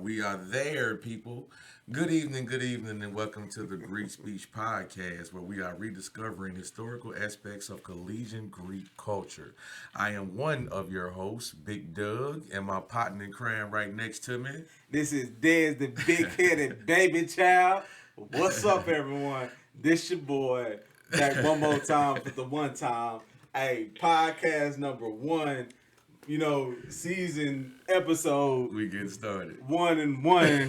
We are there, people. Good evening, and welcome to the GreekSpeech Podcast, where we are rediscovering historical aspects of collegiate Greek culture. I am one of your hosts, Big Doug, and my partner in crime right next to me. This is Dez, the big-headed baby child. What's up, everyone? This your boy, back one more time for the one time. Hey, podcast number one, season episode. We getting started. 1 and 1.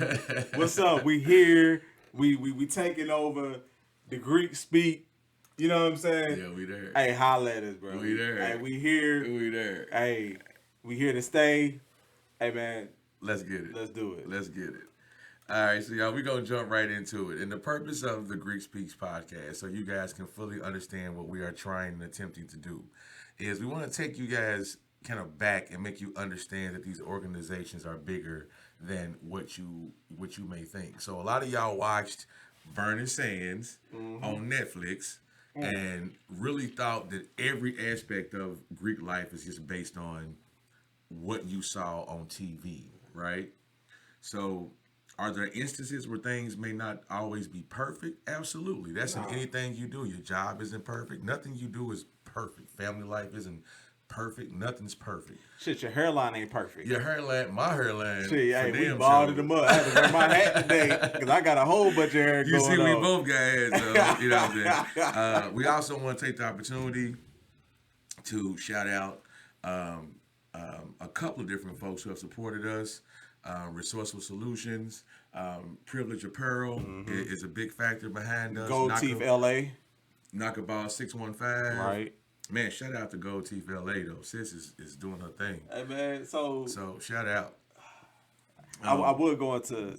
What's up? We here. We taking over the Greek speak. You know what I'm saying? Yeah, we there. Hey, holla at us, bro. We there. Hey, we here. We there. Hey, we here to stay. Hey, man. Let's get it. Let's do it. Let's get it. All right, so y'all, we're going to jump right into it. And the purpose of the GreekSpeech Podcast, so you guys can fully understand what we are trying and attempting to do, is we want to take you guys kind of back and make you understand that these organizations are bigger than what you may think. So a lot of y'all watched Burning Sands on Netflix and really thought that every aspect of Greek life is just based on what you saw on TV, right? So are there instances where things may not always be perfect? Absolutely. That's in anything you do. Your job isn't perfect. Nothing you do is perfect. Family life isn't perfect. Nothing's perfect. Shit, your hairline ain't perfect. Your hairline, my hairline. Shit, hey, we balled them up. I had to wear my hat today because I got a whole bunch of hair going on. You see, we both got hairs, though. You know what I'm saying? We also want to take the opportunity to shout out a couple of different folks who have supported us. Resourceful Solutions, Privilege Apparel is a big factor behind us. Gold Teeth LA. Knockabout 615. Right. Man, shout out to Gold Teeth LA though. Sis is doing her thing. Hey man, so shout out. I would go into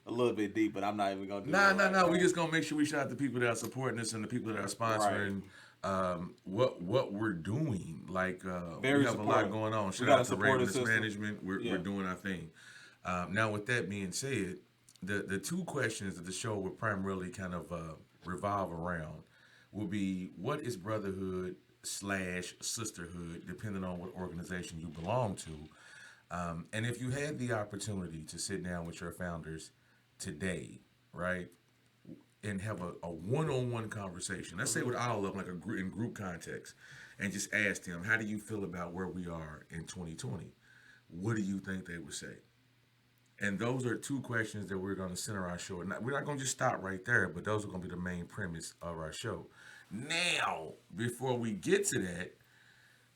a little bit deep, but I'm not even gonna do that. No. We just gonna make sure we shout out the people that are supporting us and the people that are sponsoring what we're doing. Like we have supportive. A lot going on. Shout out to Readiness Management. We're doing our thing. Now with that being said, the two questions that the show will primarily kind of revolve around will be, what is brotherhood / sisterhood, depending on what organization you belong to. And if you had the opportunity to sit down with your founders today, right, and have a one-on-one conversation, let's say with all of them, like in group context, and just ask them, how do you feel about where we are in 2020? What do you think they would say? And those are two questions that we're going to center our show. We're not going to just stop right there, but those are going to be the main premise of our show. Now, before we get to that,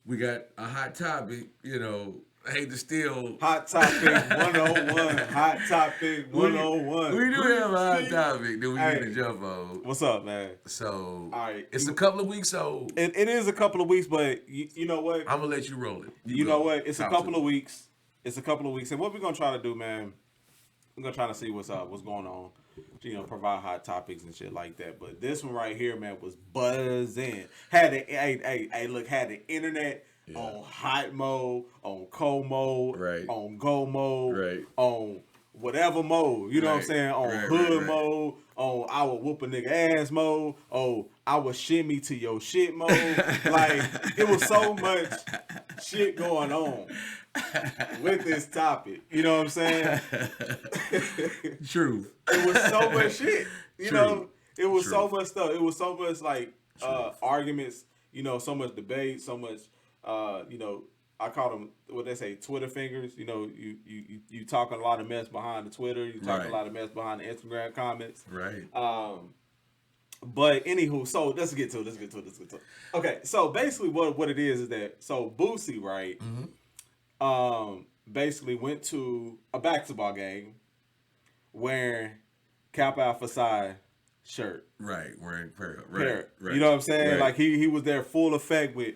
we got a hot topic, I hate to steal. Hot topic 101. Hot topic 101. We do have a hot topic that we need to jump on. What's up, man? So, all right. It's a couple of weeks old. It is a couple of weeks, but you know what? I'm going to let you roll it. You know what? It's a couple of weeks. It's a couple of weeks. And what we're going to try to do, man, we're going to try to see what's going on. Provide hot topics and shit like that. But this one right here, man, was buzzing. Had the internet on hot mode, on cold mode, right, on go mode, right, on whatever mode. You know what I'm saying? On hood mode, on I will whoop a nigga ass mode, I will shimmy to your shit mode. Like, it was so much shit going on with this topic. You know what I'm saying? True. It was so much shit. You know, it was so much stuff. It was so much like arguments, so much debate, so much I call them, what they say, Twitter fingers. You talking a lot of mess behind the Twitter. You talking a lot of mess behind the Instagram comments. Right. But anywho, so let's get to it. Okay, so basically what it is that, so Boosie, right, basically went to a basketball game wearing Kappa Alpha Psi shirt. Right, wearing apparel. Right. You know what I'm saying? Right. Like he was there full effect with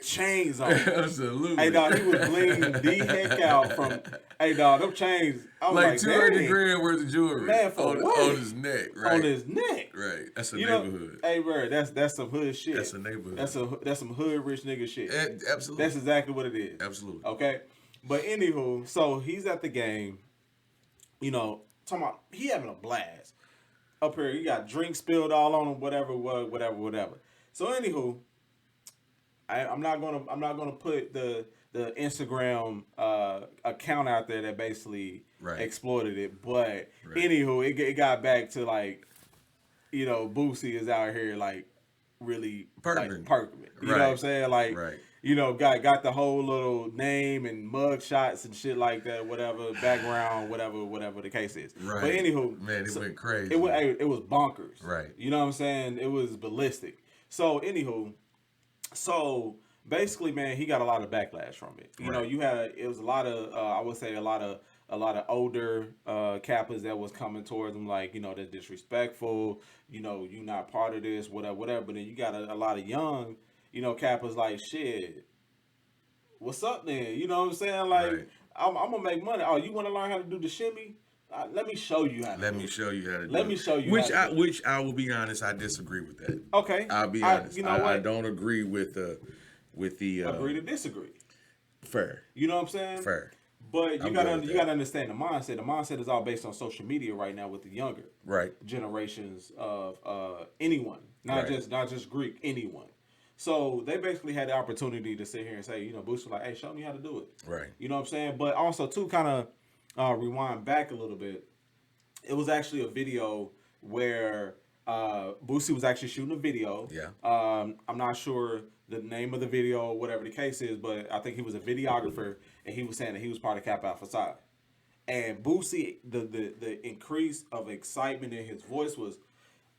chains on. Absolutely. Hey dog, he was blinging the heck out from. Hey dog, them chains. I was like 200 grand worth of jewelry. Man, on his neck. Right. On his neck. Right. That's a neighborhood. Hey bro, that's some hood shit. That's a neighborhood. That's some hood rich nigga shit. Absolutely. That's exactly what it is. Absolutely. Okay, but anywho, so he's at the game. Talking about he having a blast. Up here, you got drinks spilled all on him, whatever. So anywho, I'm not gonna put the Instagram account out there that basically exploited it. But anywho, it got back to like, you know, Boosie is out here like really perkament. You know what I'm saying? Like, you know, got the whole little name and mug shots and shit like that, whatever, background, whatever the case is. But anywho, man, it went crazy. It was bonkers. Right. You know what I'm saying? It was ballistic. So anywho, basically, man, he got a lot of backlash from it. You know, it was a lot of I would say a lot of older Kappas that was coming towards him, like, you know, that's disrespectful. You know, you not part of this, whatever. But then you got a lot of young, you know, Kappas like, shit, what's up then? You know what I'm saying? Like, I'm gonna make money. Oh, you want to learn how to do the shimmy? Let me show you how to do it. Which I will be honest, I disagree with that. Okay. I'll be honest. You know what? I don't agree with the agree to disagree. Fair. You know what I'm saying? Fair. But you gotta understand the mindset. The mindset is all based on social media right now with the younger generations of anyone, not just Greek, anyone. So they basically had the opportunity to sit here and say, you know, Boosie like, hey, show me how to do it. Right. You know what I'm saying? But also to kind of rewind back a little bit, it was actually a video where Boosie was actually shooting a video. Yeah. I'm not sure the name of the video or whatever the case is, but I think he was a videographer, and he was saying that he was part of Kappa Alpha Psi. And Boosie, the increase of excitement in his voice was,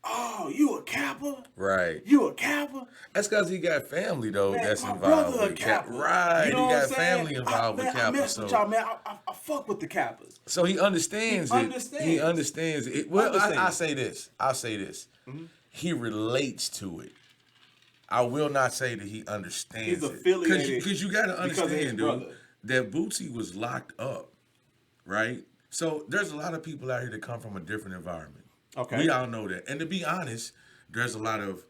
oh, you a Kappa? Right. You a Kappa? That's because he got family, though, that's involved with Kappa. Right. You know, he got family involved with Kappa. I mess with y'all, man. I fuck with the Kappas. So he understands it. He understands it. Well, I'll say this. Mm-hmm. He relates to it. I will not say that he understands it. He's affiliated. Because you got to understand, dude, that Boosie was locked up, right? So there's a lot of people out here that come from a different environment. Okay. We all know that. And to be honest, there's a lot of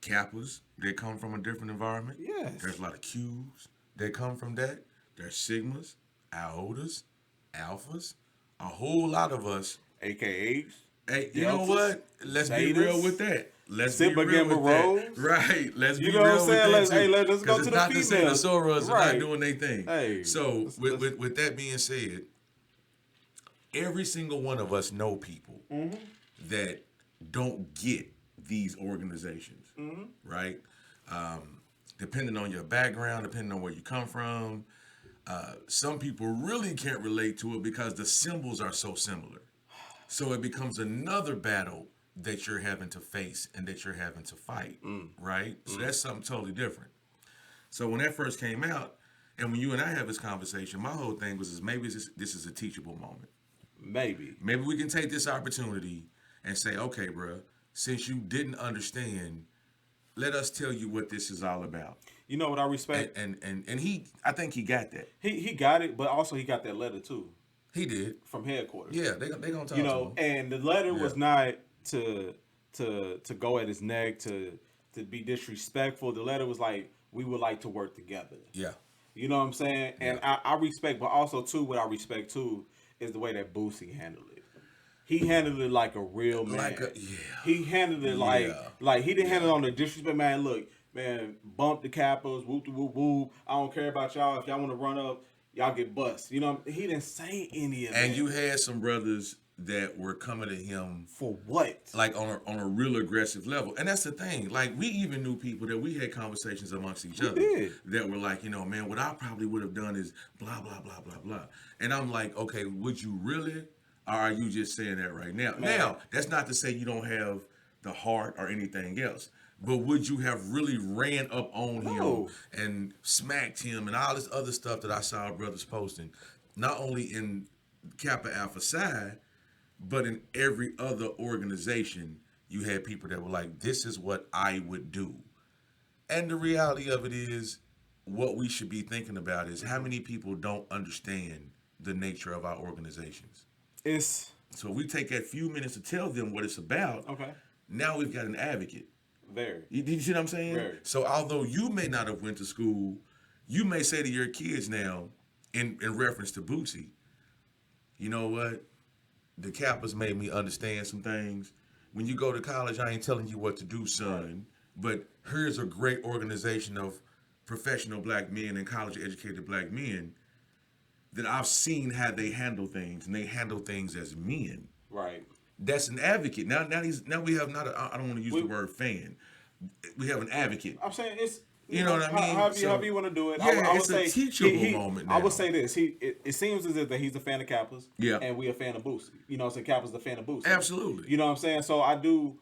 Kappas that come from a different environment. Yes. There's a lot of Qs that come from that. There's Sigmas, Iotas, Alphas, a whole lot of us. AKAs. Hey, you know what? Let's be real with that. Let's be real with that. Right. Let's be real with that. Let's go to the females. It's not to say the Soros are not doing their thing. Hey, so with that being said, every single one of us know people that don't get these organizations, right? Depending on your background, depending on where you come from, some people really can't relate to it because the symbols are so similar. So it becomes another battle that you're having to face and that you're having to fight, right? So that's something totally different. So when that first came out, and when you and I have this conversation, my whole thing was maybe this is a teachable moment. Maybe we can take this opportunity and say, okay, bro, since you didn't understand, let us tell you what this is all about. You know what I respect? And I think he got that. He got it, but also he got that letter too. He did. From headquarters. Yeah, they gonna talk to him. And the letter was not to go at his neck, to be disrespectful. The letter was like, we would like to work together. Yeah. You know what I'm saying? And I respect, but also too, what I respect too is the way that Boosie handled it. He handled it like a real man. He handled it like he didn't handle it on the disrespect. Man, look, man, bump the Kappas, whoop the whoop whoop. I don't care about y'all. If y'all want to run up, y'all get bust. You know, he didn't say any of that. And you had some brothers that were coming to him for what? Like on a real aggressive level. And that's the thing. Like, we even knew people that we had conversations amongst each other that were like, you know, man, what I probably would have done is blah, blah, blah, blah, blah. And I'm like, okay, would you really? Or are you just saying that right now? Man. Now, that's not to say you don't have the heart or anything else. But would you have really ran up on him and smacked him and all this other stuff that I saw brothers posting, not only in Kappa Alpha Psi, but in every other organization, you had people that were like, this is what I would do. And the reality of it is, what we should be thinking about is how many people don't understand the nature of our organizations. So we take that few minutes to tell them what it's about. Okay. Now we've got an advocate. Very. You see what I'm saying? Very. So although you may not have went to school, you may say to your kids now, in reference to Boosie, you know what? The Kappas made me understand some things. When you go to college, I ain't telling you what to do, son. But here's a great organization of professional black men and college-educated black men that I've seen how they handle things, and they handle things as men. Right. That's an advocate. Now we have not. I don't want to use the word fan. We have an advocate. I'm saying it's. You know what I mean? However you want to do it. Yeah, I it's a teachable moment now. I would say this. It seems as if that he's a fan of Kappas. Yeah. And we a fan of Boosie. You know what I'm saying? Kappa's a fan of Boosie. Absolutely. You know what I'm saying? So I do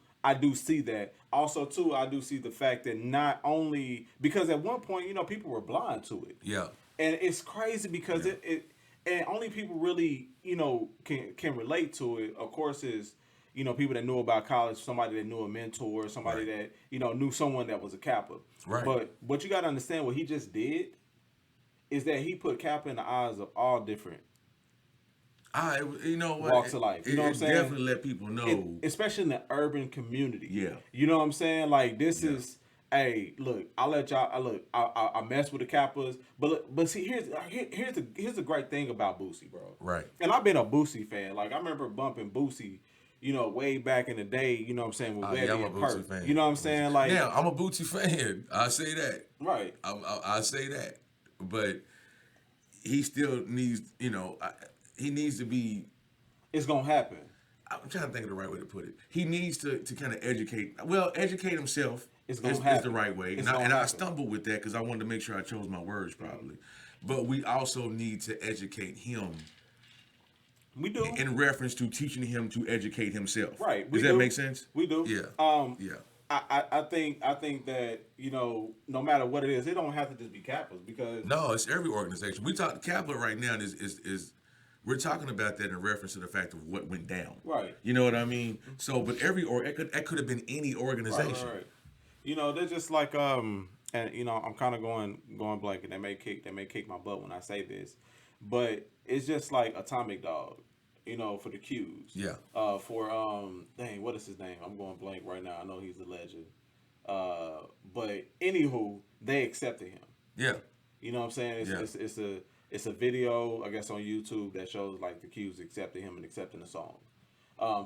see that. Also, too, I do see the fact that not only... Because at one point, you know, people were blind to it. Yeah. And it's crazy because it and only people really, you know, can relate to it, of course, is... You know, people that knew about college, somebody that knew a mentor, somebody that, you know, knew someone that was a Kappa. Right. But what you got to understand, what he just did, is that he put Kappa in the eyes of all different you know what? walks of life. You know what I'm saying? Definitely let people know. Especially in the urban community. Yeah. You know what I'm saying? Like, this is... Hey, look, I'll let y'all... I mess with the Kappas. But see, here's the great thing about Boosie, bro. Right. And I've been a Boosie fan. Like, I remember bumping Boosie... You know, way back in the day, you know what I'm saying, with Webby and Perk. Fan. You know what I'm saying? Like, now, I'm a Bootsy fan. I say that. Right. I say that. But he still needs, you know, he needs to be... It's going to happen. I'm trying to think of the right way to put it. He needs to kind of educate himself. It's going to happen. Is the right way. And I stumbled with that because I wanted to make sure I chose my words properly. But we also need to educate him. We do. In reference to teaching him to educate himself. Right. Does that make sense? We do. Yeah. Yeah. I think that, you know, no matter what it is, it don't have to just be Kappas because... No, it's every organization. We talk Kappa right now is we're talking about that in reference to the fact of what went down. Right. You know what I mean? So, but that could have been any organization. Right. You know, they're just like and you know, I'm kind of going blank, and they may kick my butt when I say this, but it's just like Atomic Dog, you know, for the Qs. Yeah. For dang, what is his name? I'm going blank right now. I know he's a legend. But anywho, they accepted him. Yeah. You know what I'm saying? It's a video, I guess, on YouTube that shows like the Qs accepting him and accepting the song.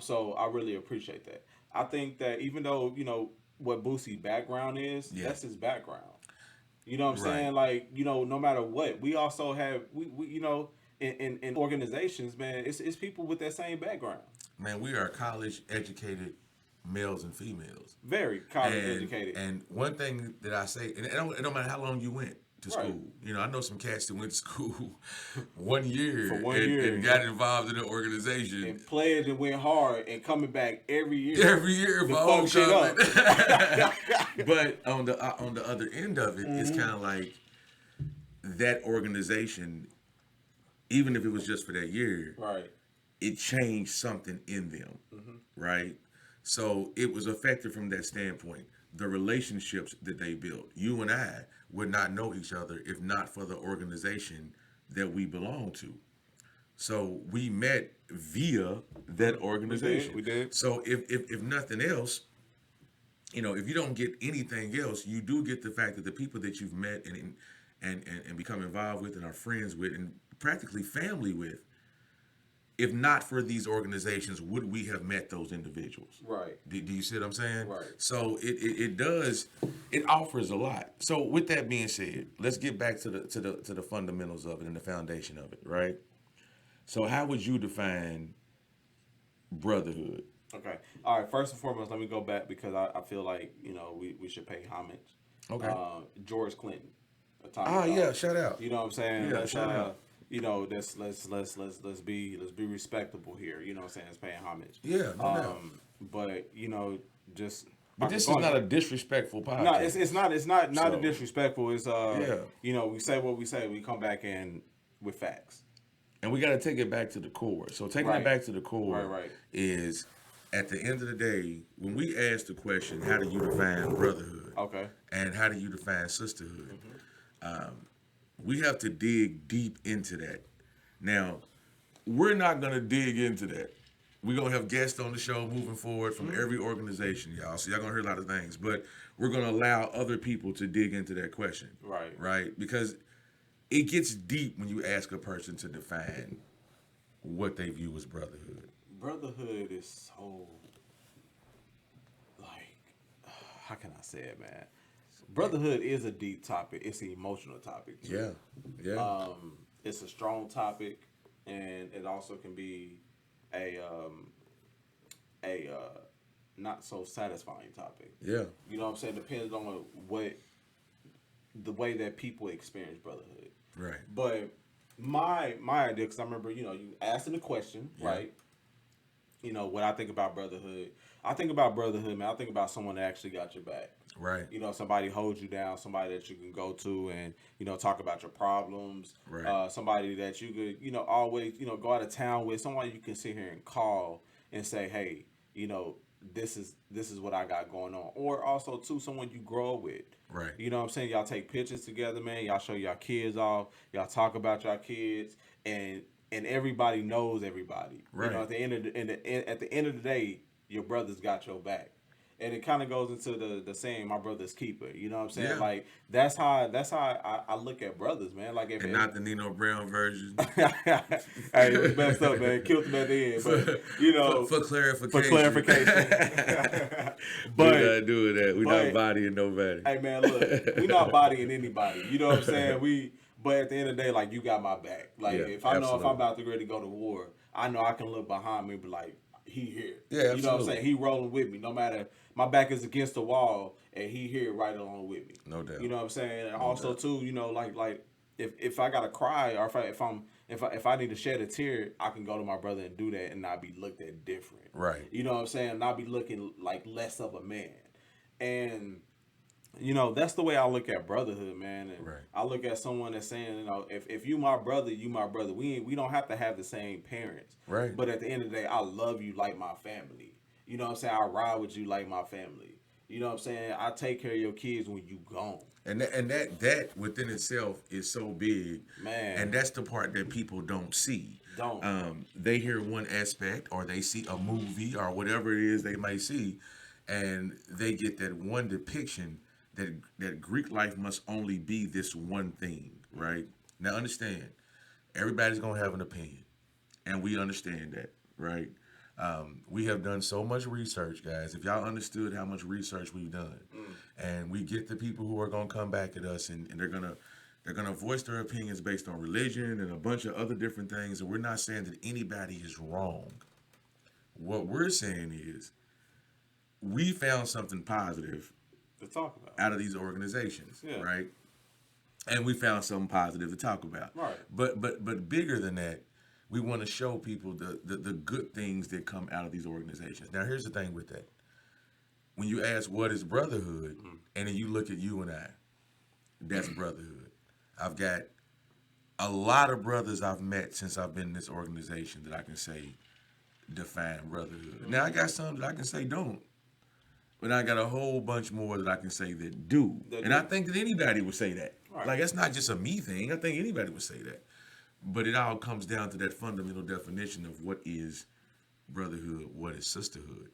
So I really appreciate that. I think that even though, you know, what Boosie's background is, that's his background. You know what I'm saying? Like, you know, no matter what, we also have we you know, in organizations, man, it's people with that same background. Man, we are college educated males and females. Very college educated. And one thing that I say, and it don't matter how long you went to school. You know, I know some cats that went to school 1 year and got involved in an organization. And pledged and went hard and coming back every year. Every year for homecoming. But on the other end of it, it's kind of like that organization, even if it was just for that year, it changed something in them, right? So it was effective from that standpoint. The relationships that they built, you and I would not know each other if not for the organization that we belong to. So we met via that organization. We did. So if nothing else, you know, if you don't get anything else, you do get the fact that the people that you've met and become involved with and are friends with and practically family with, if not for these organizations, would we have met those individuals? Right. Do you see what I'm saying? Right. So it offers a lot. So with that being said, let's get back to the fundamentals of it and the foundation of it, right? So how would you define brotherhood? Okay. All right. First and foremost, let me go back because I feel like, you know, we should pay homage. Okay. George Clinton. Yeah, shout out. You know what I'm saying? Yeah, shout out. You know, let's be respectable here. You know what I'm saying? It's paying homage. Yeah, no doubt. But you know, just. But this is not a disrespectful podcast. No, it's not a disrespectful. It's you know, we say what we say. We come back in with facts. And we got to take it back to the core. So taking it back to the core is, at the end of the day, when we ask the question, how do you define brotherhood? Okay. And how do you define sisterhood? We have to dig deep into that. Now, we're not going to dig into that. We're going to have guests on the show moving forward from every organization, y'all. So y'all going to hear a lot of things. But we're going to allow other people to dig into that question. Right. Right? Because it gets deep when you ask a person to define what they view as brotherhood. Brotherhood is so, like, how can I say it, man? Brotherhood is a deep topic. It's an emotional topic too. Yeah. it's a strong topic, and it also can be a not so satisfying topic. Yeah. You know what I'm saying? Depends on what the way that people experience brotherhood. Right. But my idea, because I remember, you asking the question, right? What I think about brotherhood. I think about brotherhood, man. I think about someone that actually got your back. Right. Somebody holds you down, somebody that you can go to and, talk about your problems. Right. Somebody that you could, always, go out of town with, somebody you can sit here and call and say, hey, this is what I got going on. Or also, too, someone you grow up with. Right. You know what I'm saying? Y'all take pictures together, man. Y'all show y'all kids off. Y'all talk about y'all kids. And everybody knows everybody. Right. At the end of the day, your brother's got your back. And it kind of goes into the saying, my brother's keeper. You know what I'm saying? Yeah. Like, that's how I look at brothers, man. Like, if not the Nino Brown version. Hey, it was messed up, man. Killed him at the end. But, For clarification. For clarification. But we're not doing that. We're not bodying nobody. Hey, man, look. We're not bodying anybody. You know what I'm saying? But at the end of the day, like, you got my back. Like, if I know if I'm about to ready to go to war, I know I can look behind me and be like, he here. Yeah, absolutely. You know what I'm saying? He rolling with me. No matter, my back is against the wall, and he here right along with me. No doubt. You know what I'm saying? And also, too, like if I gotta cry, or if I need to shed a tear, I can go to my brother and do that and not be looked at different. Right. You know what I'm saying? Not be looking like less of a man. And that's the way I look at brotherhood, man. And right. I look at someone that's saying, if you my brother, you my brother. We don't have to have the same parents. Right. But at the end of the day, I love you like my family. You know what I'm saying? I ride with you like my family. You know what I'm saying? I take care of your kids when you gone. And that within itself is so big, man. And that's the part that people don't see. They hear one aspect, or they see a movie, or whatever it is they might see, and they get that one depiction that Greek life must only be this one thing, right? Now understand, everybody's gonna have an opinion, and we understand that, right? We have done so much research, guys. If y'all understood how much research we've done, and we get the people who are gonna come back at us, and they're gonna voice their opinions based on religion and a bunch of other different things, and we're not saying that anybody is wrong. What we're saying is, we found something positive to talk about out of these organizations, right? And we found something positive to talk about, right? But bigger than that, we want to show people the good things that come out of these organizations. Now, here's the thing with that: when you ask what is brotherhood, and then you look at you and I, that's brotherhood. I've got a lot of brothers I've met since I've been in this organization that I can say define brotherhood. Now, I got some that I can say don't. But I got a whole bunch more that I can say that do. I think that anybody would say that. Right. Like, it's not just a me thing. I think anybody would say that. But it all comes down to that fundamental definition of what is brotherhood, what is sisterhood,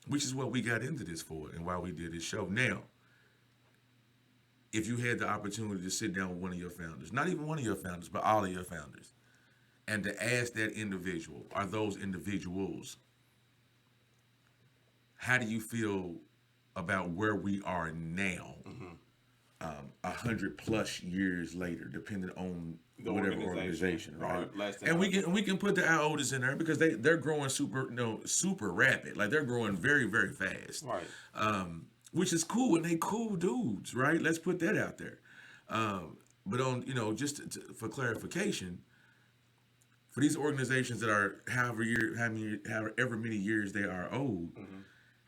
which is what we got into this for and why we did this show. Now, if you had the opportunity to sit down with one of your founders, not even one of your founders, but all of your founders, and to ask that individual, or those individuals, how do you feel about where we are now, 100+ years later, depending on the whatever organization, right? And we can put the IOTAs in there because they're growing super rapid, like they're growing very, very fast, right? Which is cool, and they cool dudes, right? Let's put that out there. But on for clarification, for these organizations that are however many years they are old.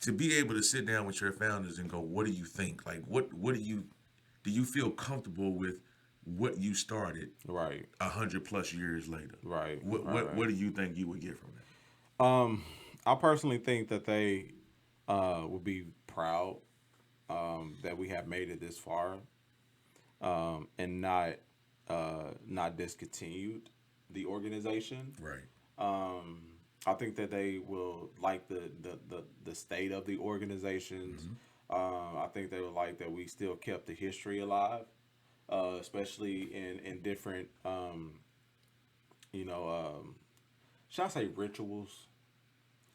To be able to sit down with your founders and go, what do you think? Like, what do you feel comfortable with what you started? Right. 100+ years later. Right. What do you think you would get from that? I personally think that they would be proud that we have made it this far, and not discontinued the organization. Right. I think that they will like the state of the organizations. I think they would like that we still kept the history alive, especially in different, should I say rituals?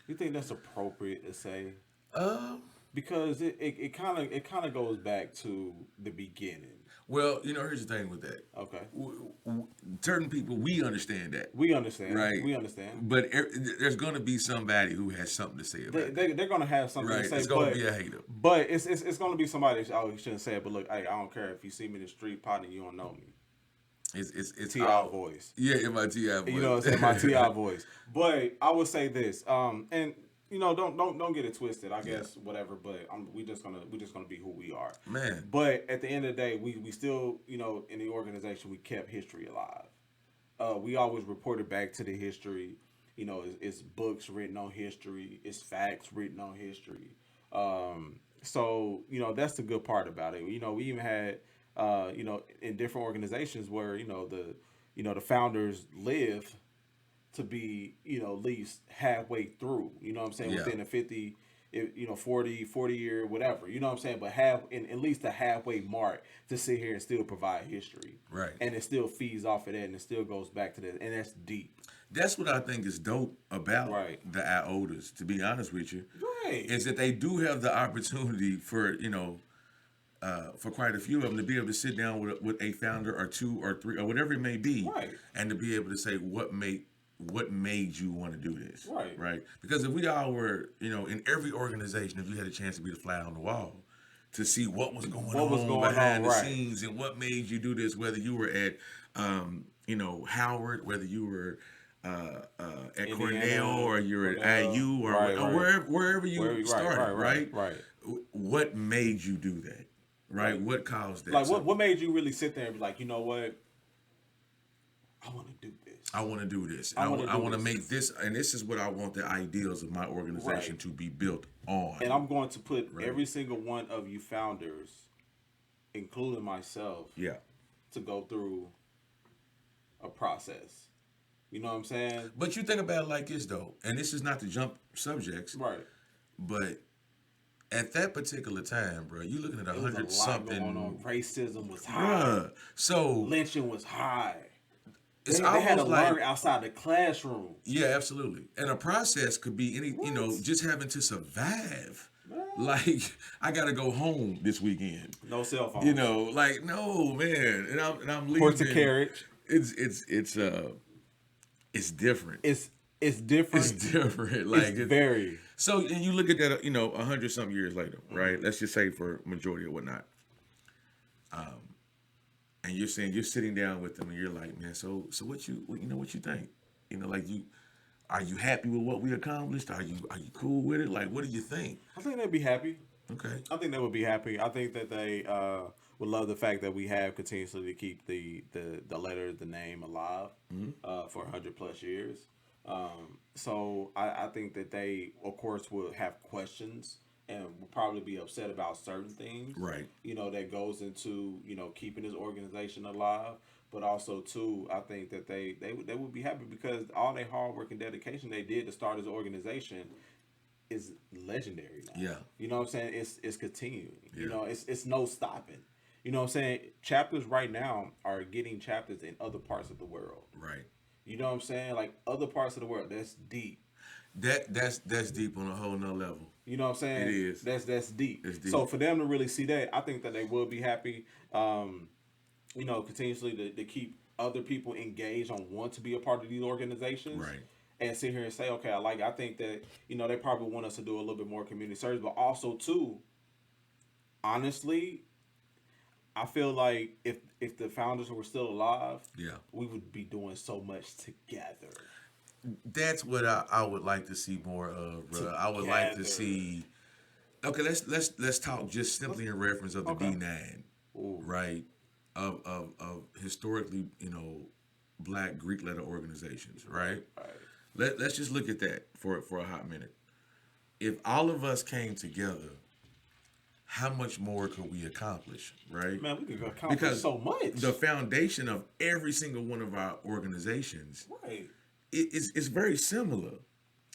You think that's appropriate to say? Because it kind of goes back to the beginning. Well, here's the thing with that. Okay. Certain people, we understand that. We understand. Right. We understand. But there's going to be somebody who has something to say about it. They're going to have something to say. It's going to be a hater. But it's going to be somebody that, you shouldn't say it, but look, hey, I don't care if you see me in the street, partner, you don't know me. It's T.I. voice. Yeah, in my T.I. voice. You know what I'm saying? My T.I. voice. But I would say this, and don't get it twisted. I guess whatever. But we just gonna be who we are, man. But at the end of the day, we still in the organization we kept history alive. We always reported back to the history. It's books written on history. It's facts written on history. So that's the good part about it. We even had in different organizations where the founders live to be, at least halfway through, what I'm saying, within a 50, 40 year, whatever, what I'm saying, but at least a halfway mark to sit here and still provide history. Right. And it still feeds off of that and it still goes back to that. And that's deep. That's what I think is dope about the IOTAs, to be honest with you. Right. Is that they do have the opportunity for quite a few of them to be able to sit down with a founder or two or three or whatever it may be. Right. And to be able to say what made you want to do this, right? Because if we all were, in every organization, if you had a chance to be the fly on the wall, to see what was going on behind the scenes and what made you do this, whether you were at, Howard, whether you were at Cornell or you're at IU or wherever you started, right? What made you do that, right? What caused that? Like, what made you really sit there and be like, you know what? I want to do this. I want to do this. I want to make this, and this is what I want the ideals of my organization to be built on. And I'm going to put every single one of you founders, including myself, to go through a process. You know what I'm saying? But you think about it like this, though, and this is not to jump subjects, right? But at that particular time, bro, you looking at 100 something. Going on. Racism was high. So lynching was high. They had to learn outside the classroom. Yeah, absolutely. And a process could be just having to survive. Like, I gotta go home this weekend. No cell phone. No, man. And I'm leaving. Horse and carriage. It's different. It's different. It's different. Like it's very. So, and you look at that, 100 something years later, right? Let's just say for majority or whatnot. And you're saying you're sitting down with them and you're like, man, so what you think? Are you happy with what we accomplished? Are you cool with it? Like, what do you think? I think they'd be happy. Okay. I think they would be happy. I think that they would love the fact that we have continuously to keep the letter, the name alive for 100 plus years. So I think that they, of course, will have questions and will probably be upset about certain things, right? That goes into keeping this organization alive. But also too, I think that they would be happy because all their hard work and dedication they did to start this organization is legendary now. Yeah, you know what I'm saying? It's continuing. Yeah. It's no stopping. You know what I'm saying? Chapters right now are getting chapters in other parts of the world. Right. You know what I'm saying? Like other parts of the world. That's deep. That's deep on a whole nother level. You know what I'm saying? It is. That's deep. It's deep. So for them to really see that, I think that they will be happy. Continuously to keep other people engaged on want to be a part of these organizations. Right. And sit here and say, okay, I think that, they probably want us to do a little bit more community service, but also too, honestly, I feel like if the founders were still alive, we would be doing so much together. That's what I would like to see more of, bro. I would like to see. Okay, let's talk just simply in reference of the D9, right? Of historically, Black Greek letter organizations, right? Let's just look at that for a hot minute. If all of us came together, how much more could we accomplish, right? Man, we could accomplish so much. The foundation of every single one of our organizations, right, it's very similar.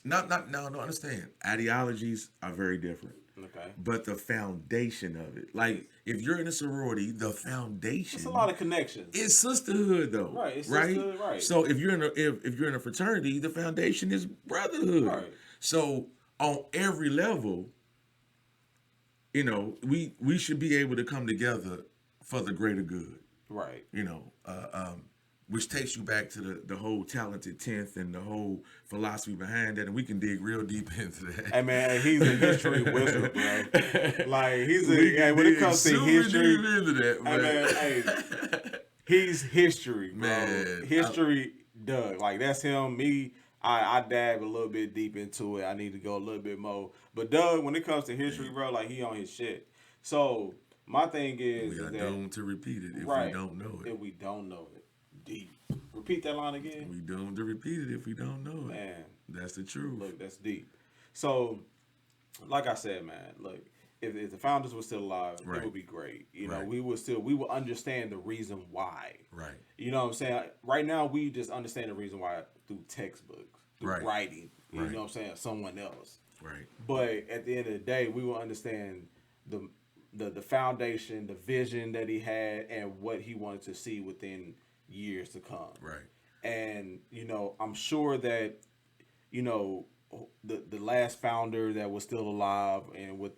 Now, understand, ideologies are very different. Okay. But the foundation of it, like if you're in a sorority, the foundation. It's a lot of connections. It's sisterhood, though. Right. It's right. Sisterhood, right. So if you're in a fraternity, the foundation is brotherhood. Right. So on every level, we should be able to come together for the greater good. Right. You know, which takes you back to the whole talented 10th and the whole philosophy behind that, and we can dig real deep into that. Hey man, he's a history wizard, bro. Like when it comes to history, deep into that, man. He's history, bro. Man, history, Doug. Like that's him. Me, I dab a little bit deep into it. I need to go a little bit more. But Doug, when it comes to history, bro, like he on his shit. So my thing is, we are doomed to repeat it if we don't know it. If we don't know it. Deep. Repeat that line again. We doomed to repeat it if we don't know it. Man, that's the truth. Look, that's deep. So, like I said, man, look, if the founders were still alive, it would be great. You know, we would understand the reason why. Right. You know what I'm saying? Right now, we just understand the reason why through textbooks, through writing. You know what I'm saying? Someone else. Right. But at the end of the day, we will understand the foundation, the vision that he had, and what he wanted to see within years to come. Right. And, you know, I'm sure that, you know, the last founder that was still alive and with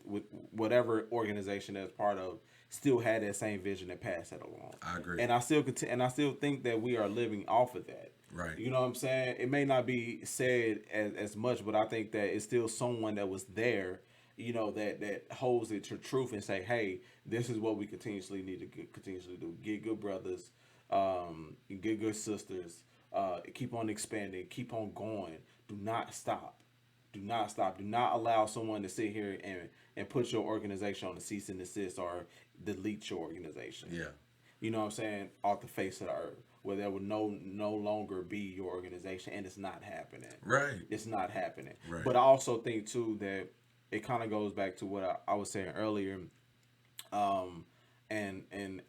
whatever organization that's part of still had that same vision and passed that along. I agree. And I still think that we are living off of that. Right. You know what I'm saying? It may not be said as much, but I think that it's still someone that was there, you know, that holds it to truth and say, hey, this is what we continuously need to continuously do. Get good brothers, get good sisters, keep on expanding, keep on going. Do not stop. Do not stop. Do not allow someone to sit here and put your organization on the cease and desist or delete your organization. Yeah. You know what I'm saying? Off the face of the earth, where there will no longer be your organization, and it's not happening. Right. It's not happening. Right. But I also think too that it kind of goes back to what I was saying earlier. And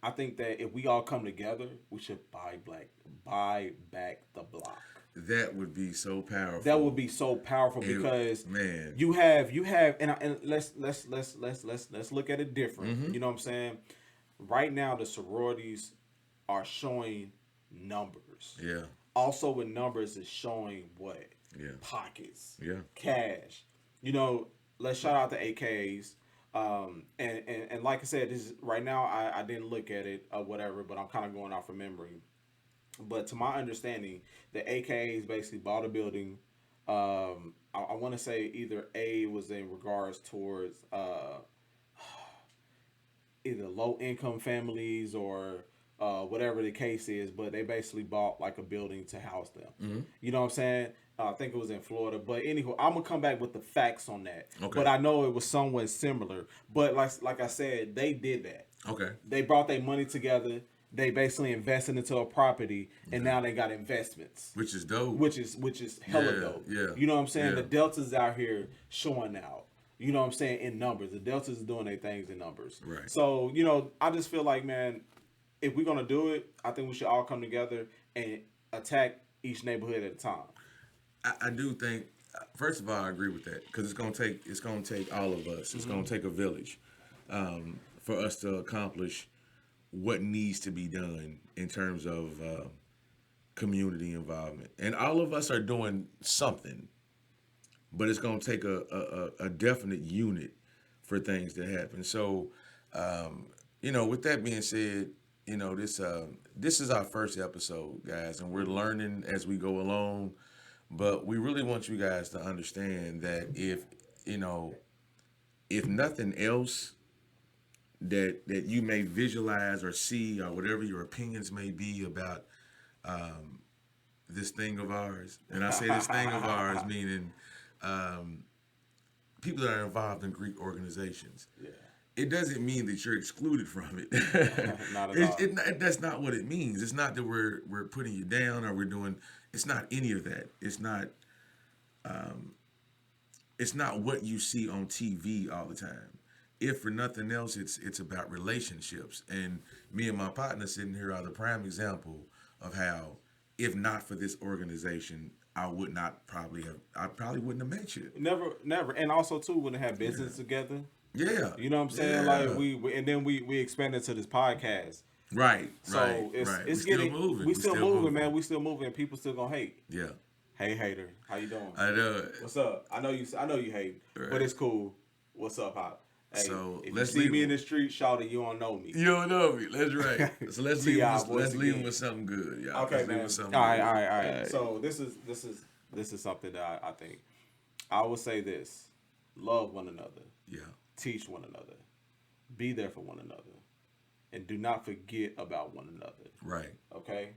I think that if we all come together, we should buy back the block. That would be so powerful. That would be so powerful because man, you have and let's look at it different. Mm-hmm. You know what I'm saying? Right now the sororities are showing numbers. Yeah. Also with numbers is showing what? Yeah. Pockets. Yeah. Cash. You know, let's shout out the AKs. And like I said, this is, right now I didn't look at it or whatever, but I'm kind of going off from memory. But to my understanding, the AKAs basically bought a building. I want to say either A was in regards towards either low income families or whatever the case is, but they basically bought like a building to house them. Mm-hmm. You know what I'm saying? I think it was in Florida. But anywho, I'm going to come back with the facts on that. Okay. But I know it was somewhat similar. But like I said, they did that. Okay. They brought their money together. They basically invested into a property, and now they got investments. Which is dope. Which is hella dope. Yeah. You know what I'm saying? Yeah. The Deltas out here showing out. You know what I'm saying? In numbers. The Deltas is doing their things in numbers. Right. So, you know, I just feel like, man, if we're going to do it, I think we should all come together and attack each neighborhood at a time. I do think, first of all, I agree with that because it's going to take all of us. It's going to take a village for us to accomplish what needs to be done in terms of community involvement. And all of us are doing something, but it's going to take a definite unit for things to happen. So, you know, with that being said, you know, this is our first episode, guys, and we're learning as we go along. But we really want you guys to understand that if nothing else that you may visualize or see or whatever your opinions may be about this thing of ours, and I say this thing of ours meaning people that are involved in Greek organizations. Yeah. It doesn't mean that you're excluded from it. Not at all. That's not what it means. It's not that we're putting you down or we're doing. It's not any of that. It's not what you see on TV all the time. If for nothing else, it's about relationships. And me and my partner sitting here are the prime example of how, if not for this organization, I probably wouldn't have met you. Never. And also too, wouldn't have business together. Yeah. You know what I'm saying? Yeah. Like we expanded to this podcast. Right. So it's getting moving. We still moving, man. We still moving. People still gonna hate. Yeah. Hey, hater, how you doing? I know it. What's up? I know you hate, right. But it's cool. What's up, Hop? Hey, so if you see me in the street, shout it, you don't know me. You don't know me. That's right. So let's leave with something good, y'all. Okay, man. All right. So this is something that I think. I will say this: love one another. Yeah. Teach one another. Be there for one another, and do not forget about one another. Right. Okay.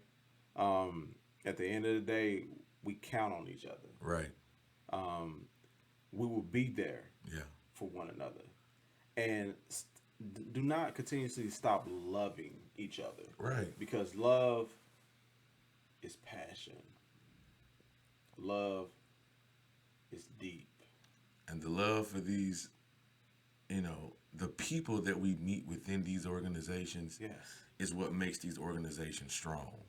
At the end of the day, we count on each other. Right. We will be there. Yeah. For one another, and do not continuously stop loving each other. Right. Because love is passion. Love is deep. And the love for these, the people that we meet within these organizations, yes, is what makes these organizations strong.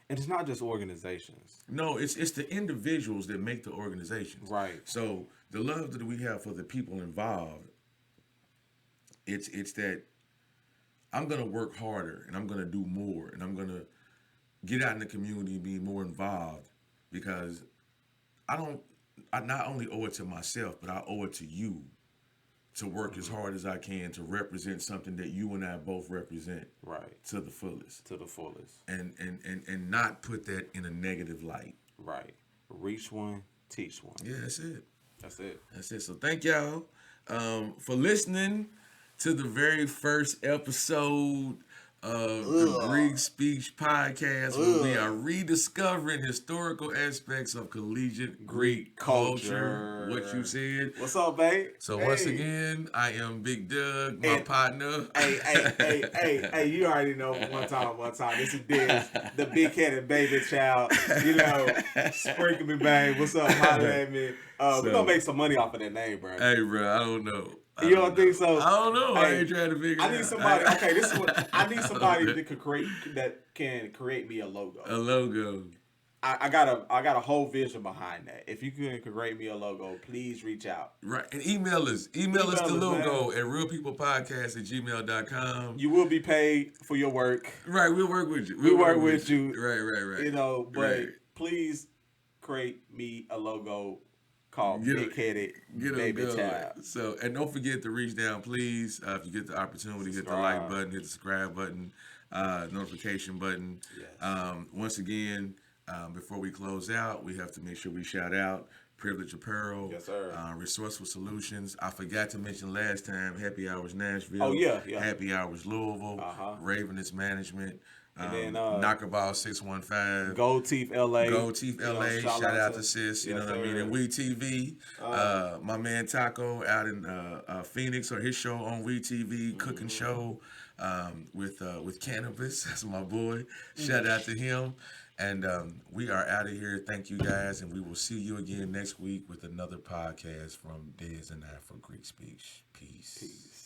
And it's not just organizations. No, it's the individuals that make the organizations. Right. So the love that we have for the people involved, it's that I'm going to work harder and I'm going to do more and I'm going to get out in the community and be more involved because I not only owe it to myself, but I owe it to you to work as hard as I can to represent something that you and I both represent. Right. To the fullest. To the fullest. And not put that in a negative light. Right. Reach one, teach one. Yeah, that's it. That's it. So thank y'all for listening to the very first episode of the GreekSpeech Podcast, where we are rediscovering historical aspects of collegiate Greek culture. What you said. What's up, babe? So once again, I am Big Doug, my partner. Hey, you already know one time. This is Diz, the big-headed baby child. Sprinkle me, babe. What's up? Holler at me. We're going to make some money off of that name, bro. Hey, bro, I don't know. You don't think so? I don't know. Hey, I ain't trying to figure it out. I need somebody. Okay, this is what I need somebody that can create me a logo. A logo. I got a whole vision behind that. If you can create me a logo, please reach out. Right. And email us the logo at realpeoplepodcast@gmail.com. You will be paid for your work. Right. We'll work with you. We'll work with you. Right. But please create me a logo called Big-Headed Baby Child. So, and don't forget to reach down, please. If you get the opportunity, hit the like button, hit the subscribe button, notification button. Yes. Once again, before we close out, we have to make sure we shout out Privilege Apparel. Yes, sir. Resourceful Solutions. I forgot to mention last time, Happy Hours Nashville. Oh, yeah. Happy Hours Louisville. Ravenous Management. And then Knockerball 615. Gold Teeth LA. Shout out to sis. You know what I mean? And We TV. My man Taco out in Phoenix, or his show on We TV, cooking show with cannabis. That's my boy. Shout out to him. And we are out of here. Thank you guys, and we will see you again next week with another podcast from Dez and I for GreekSpeech. Peace.